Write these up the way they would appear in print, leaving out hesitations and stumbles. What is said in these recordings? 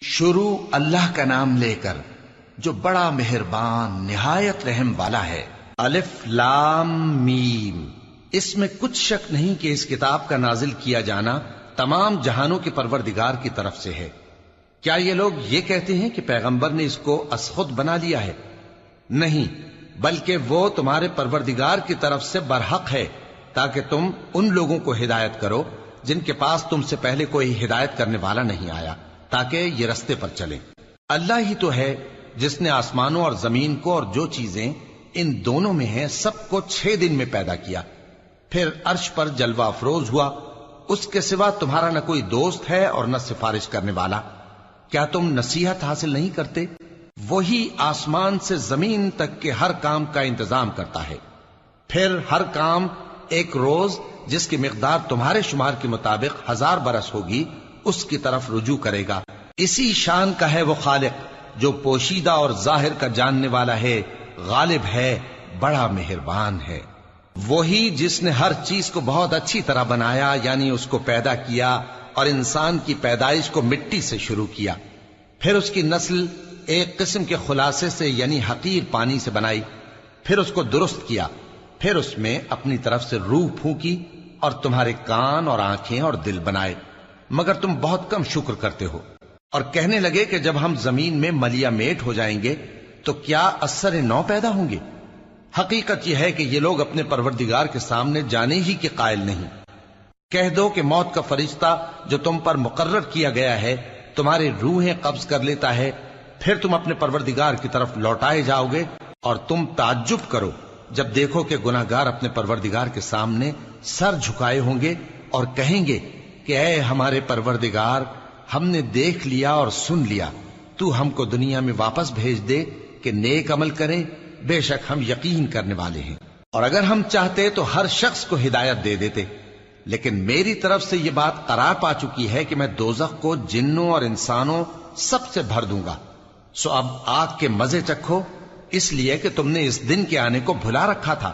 شروع اللہ کا نام لے کر جو بڑا مہربان نہایت رحم والا ہے۔ الف لام میم۔ اس میں کچھ شک نہیں کہ اس کتاب کا نازل کیا جانا تمام جہانوں کے پروردگار کی طرف سے ہے۔ کیا یہ لوگ یہ کہتے ہیں کہ پیغمبر نے اس کو از خود بنا لیا ہے؟ نہیں، بلکہ وہ تمہارے پروردگار کی طرف سے برحق ہے، تاکہ تم ان لوگوں کو ہدایت کرو جن کے پاس تم سے پہلے کوئی ہدایت کرنے والا نہیں آیا، تاکہ یہ رستے پر چلیں۔ اللہ ہی تو ہے جس نے آسمانوں اور زمین کو اور جو چیزیں ان دونوں میں ہیں سب کو 6 دن میں پیدا کیا، پھر عرش پر جلوہ افروز ہوا۔ اس کے سوا تمہارا نہ کوئی دوست ہے اور نہ سفارش کرنے والا۔ کیا تم نصیحت حاصل نہیں کرتے؟ وہی آسمان سے زمین تک کے ہر کام کا انتظام کرتا ہے، پھر ہر کام ایک روز جس کی مقدار تمہارے شمار کے مطابق 1000 برس ہوگی اس کی طرف رجوع کرے گا۔ اسی شان کا ہے وہ خالق جو پوشیدہ اور ظاہر کا جاننے والا ہے، غالب ہے، بڑا مہربان ہے۔ وہی جس نے ہر چیز کو بہت اچھی طرح بنایا، یعنی اس کو پیدا کیا اور انسان کی پیدائش کو مٹی سے شروع کیا، پھر اس کی نسل ایک قسم کے خلاصے سے یعنی حقیر پانی سے بنائی، پھر اس کو درست کیا، پھر اس میں اپنی طرف سے روح پھونکی اور تمہارے کان اور آنکھیں اور دل بنائے، مگر تم بہت کم شکر کرتے ہو۔ اور کہنے لگے کہ جب ہم زمین میں ملیا میٹ ہو جائیں گے تو کیا اثر نو پیدا ہوں گے؟ حقیقت یہ ہے کہ یہ لوگ اپنے پروردگار کے سامنے جانے ہی کے قائل نہیں۔ کہہ دو کہ موت کا فرشتہ جو تم پر مقرر کیا گیا ہے تمہاری روحیں قبض کر لیتا ہے، پھر تم اپنے پروردگار کی طرف لوٹائے جاؤ گے، اور تم تعجب کرو جب دیکھو کہ گناہگار اپنے پروردگار کے سامنے سر جھکائے ہوں گے اور کہیں گے کہ اے ہمارے پروردگار، ہم نے دیکھ لیا اور سن لیا، تو ہم کو دنیا میں واپس بھیج دے کہ نیک عمل کریں، بے شک ہم یقین کرنے والے ہیں۔ اور اگر ہم چاہتے تو ہر شخص کو ہدایت دے دیتے، لیکن میری طرف سے یہ بات قرار پا چکی ہے کہ میں دوزخ کو جنوں اور انسانوں سب سے بھر دوں گا، سو اب آگ کے مزے چکھو، اس لیے کہ تم نے اس دن کے آنے کو بھلا رکھا تھا۔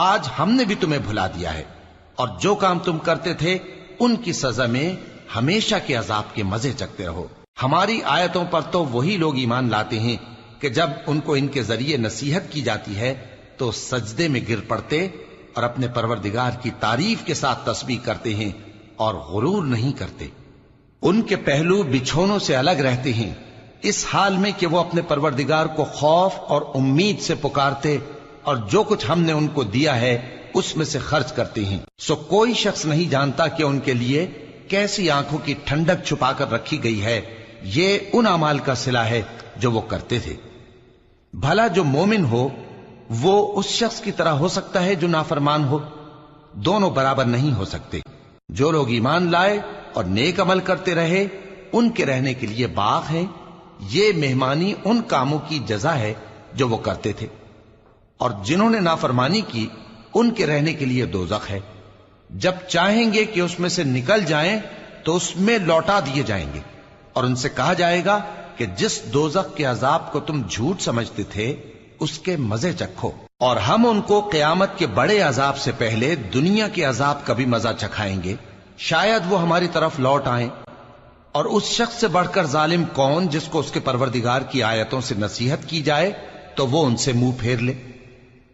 آج ہم نے بھی تمہیں بھلا دیا ہے، اور جو کام تم کرتے تھے ان کی سزا میں ہمیشہ کے عذاب کے مزے چکتے رہو۔ ہماری آیتوں پر تو وہی لوگ ایمان لاتے ہیں کہ جب ان کو ان کے ذریعے نصیحت کی جاتی ہے تو سجدے میں گر پڑتے اور اپنے پروردگار کی تعریف کے ساتھ تسبیح کرتے ہیں اور غرور نہیں کرتے۔ ان کے پہلو بچھونوں سے الگ رہتے ہیں، اس حال میں کہ وہ اپنے پروردگار کو خوف اور امید سے پکارتے اور جو کچھ ہم نے ان کو دیا ہے اس میں سے خرچ کرتے ہیں۔ سو کوئی شخص نہیں جانتا کہ ان کے لیے کیسی آنکھوں کی ٹھنڈک چھپا کر رکھی گئی ہے، یہ ان اعمال کا صلہ ہے جو وہ کرتے تھے۔ بھلا جو مومن ہو وہ اس شخص کی طرح ہو سکتا ہے جو نافرمان ہو؟ دونوں برابر نہیں ہو سکتے۔ جو لوگ ایمان لائے اور نیک عمل کرتے رہے ان کے رہنے کے لیے باغ ہیں، یہ مہمانی ان کاموں کی جزا ہے جو وہ کرتے تھے، اور جنہوں نے نافرمانی کی ان کے رہنے کے لیے دوزخ ہے، جب چاہیں گے کہ اس میں سے نکل جائیں تو اس میں لوٹا دیے جائیں گے، اور ان سے کہا جائے گا کہ جس دوزخ کے عذاب کو تم جھوٹ سمجھتے تھے اس کے مزے چکھو، اور ہم ان کو قیامت کے بڑے عذاب سے پہلے دنیا کے عذاب کا بھی مزہ چکھائیں گے، شاید وہ ہماری طرف لوٹ آئیں۔ اور اس شخص سے بڑھ کر ظالم کون جس کو اس کے پروردگار کی آیتوں سے نصیحت کی جائے تو وہ ان سے منہ پھیر لے۔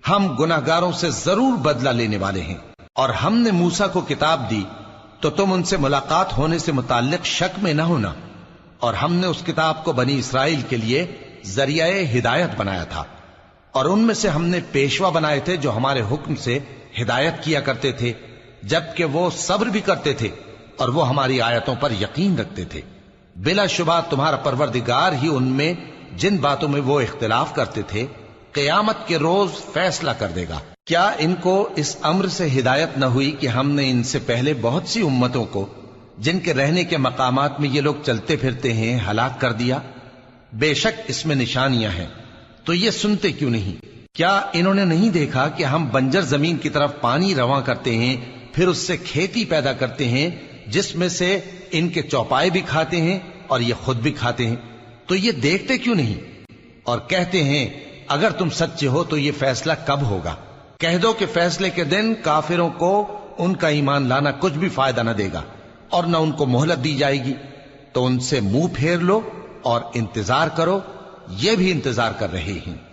ہم گناہگاروں سے ضرور بدلہ لینے والے ہیں۔ اور ہم نے موسیٰ کو کتاب دی تو تم ان سے ملاقات ہونے سے متعلق شک میں نہ ہونا، اور ہم نے اس کتاب کو بنی اسرائیل کے لیے ذریعہ ہدایت بنایا تھا، اور ان میں سے ہم نے پیشوا بنائے تھے جو ہمارے حکم سے ہدایت کیا کرتے تھے، جبکہ وہ صبر بھی کرتے تھے اور وہ ہماری آیتوں پر یقین رکھتے تھے۔ بلا شبہ تمہارا پروردگار ہی ان میں جن باتوں میں وہ اختلاف کرتے تھے قیامت کے روز فیصلہ کر دے گا۔ کیا ان کو اس امر سے ہدایت نہ ہوئی کہ ہم نے ان سے پہلے بہت سی امتوں کو جن کے رہنے کے مقامات میں یہ لوگ چلتے پھرتے ہیں ہلاک کر دیا؟ بے شک اس میں نشانیاں ہیں، تو یہ سنتے کیوں نہیں؟ کیا انہوں نے نہیں دیکھا کہ ہم بنجر زمین کی طرف پانی رواں کرتے ہیں، پھر اس سے کھیتی پیدا کرتے ہیں جس میں سے ان کے چوپائے بھی کھاتے ہیں اور یہ خود بھی کھاتے ہیں، تو یہ دیکھتے کیوں نہیں؟ اور کہتے ہیں اگر تم سچے ہو تو یہ فیصلہ کب ہوگا؟ کہہ دو کہ فیصلے کے دن کافروں کو ان کا ایمان لانا کچھ بھی فائدہ نہ دے گا اور نہ ان کو مہلت دی جائے گی۔ تو ان سے منہ پھیر لو اور انتظار کرو، یہ بھی انتظار کر رہے ہیں۔